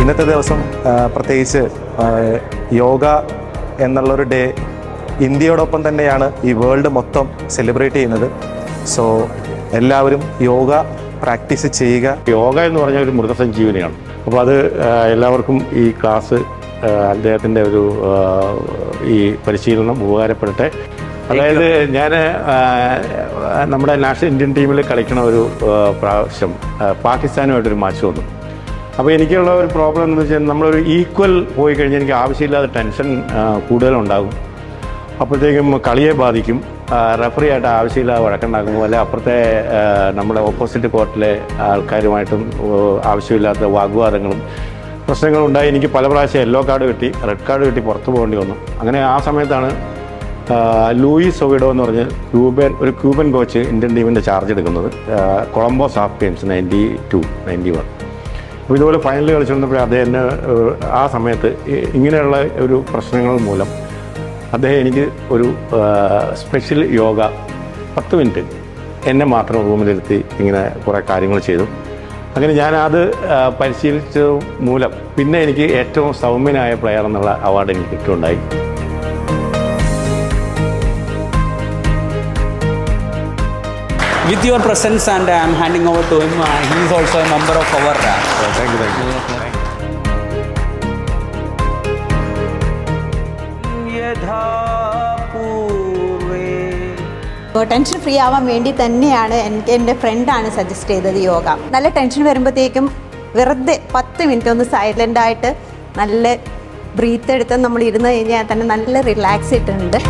ഇന്നത്തെ ദിവസം പ്രത്യേകിച്ച് യോഗ എന്നുള്ളൊരു ഡേ ഇന്ത്യയോടൊപ്പം തന്നെയാണ് ഈ വേൾഡ് മൊത്തം സെലിബ്രേറ്റ് ചെയ്യുന്നത്. സോ എല്ലാവരും യോഗ പ്രാക്ടീസ് ചെയ്യുക. യോഗ എന്ന് പറഞ്ഞ ഒരു മൃതസഞ്ജീവനിയാണ്. അപ്പോൾ അത് എല്ലാവർക്കും ഈ ക്ലാസ് അദ്ദേഹത്തിൻ്റെ ഒരു ഈ പരിശീലനം ഉപകാരപ്പെടട്ടെ. അതായത് ഞാൻ നമ്മുടെ നാഷണൽ ഇന്ത്യൻ ടീമിൽ കളിക്കണ ഒരു പ്രാവശ്യം പാകിസ്ഥാനുമായിട്ടൊരു മാച്ച് വന്നു. അപ്പോൾ എനിക്കുള്ള ഒരു പ്രോബ്ലം എന്ന് വെച്ചാൽ നമ്മളൊരു ഈക്വൽ പോയി കഴിഞ്ഞാൽ എനിക്ക് ആവശ്യമില്ലാതെ ടെൻഷൻ കൂടുതലുണ്ടാകും. അപ്പോഴത്തേക്കും കളിയെ ബാധിക്കും. റെഫറി ആയിട്ട് ആവശ്യമില്ലാതെ വഴക്കുണ്ടാക്കുമ്പോൾ അല്ലെ അപ്പുറത്തെ നമ്മുടെ ഓപ്പോസിറ്റ് കോർട്ടിലെ ആൾക്കാരുമായിട്ടും ആവശ്യമില്ലാത്ത വാഗ്വാദങ്ങളും പ്രശ്നങ്ങളും ഉണ്ടായി. എനിക്ക് പല പ്രാവശ്യം യെല്ലോ കാർഡ് കിട്ടി, റെഡ് കാർഡ് കിട്ടി, പുറത്തു പോകേണ്ടി വന്നു. അങ്ങനെ ആ സമയത്താണ് ലൂയിസ് ഒവിഡോ എന്ന് പറഞ്ഞ് ഒരു ക്യൂബൻ കോച്ച് ഇന്ത്യൻ ടീമിൻ്റെ ചാർജ് എടുക്കുന്നത്. Colombo SAF games 92-91. അപ്പോൾ ഇതുപോലെ ഫൈനൽ കളിച്ചുകൊണ്ടപ്പോൾ അദ്ദേഹം ആ സമയത്ത് ഇങ്ങനെയുള്ള ഒരു പ്രശ്നങ്ങൾ മൂലം അദ്ദേഹം എനിക്ക് ഒരു സ്പെഷ്യൽ യോഗ 10 മിനിറ്റ് എന്നെ മാത്രം റൂമിലിരുത്തി ഇങ്ങനെ കുറേ കാര്യങ്ങൾ ചെയ്തു. അങ്ങനെ ഞാനത് പരിശീലിച്ചത് മൂലം പിന്നെ എനിക്ക് ഏറ്റവും സൗമ്യനായ പ്ലെയർ എന്നുള്ള അവാർഡ് എനിക്ക് കിട്ടുകയുണ്ടായി. With your presence, and I am handing over to him. He is also a member of our. Thank you. Tension free ആവാൻ വേണ്ടി തന്നെയാണ് എൻ്റെ ഫ്രണ്ടാണ് സജസ്റ്റ് ചെയ്തത് യോഗ. നല്ല ടെൻഷൻ വരുമ്പോഴത്തേക്കും വെറുതെ 10 മിനിറ്റ് ഒന്ന് സൈലൻ്റായിട്ട് നല്ല ബ്രീത്ത് എടുത്ത് നമ്മൾ ഇരുന്ന് കഴിഞ്ഞാൽ തന്നെ നല്ല റിലാക്സ് ആയിട്ടുണ്ട്.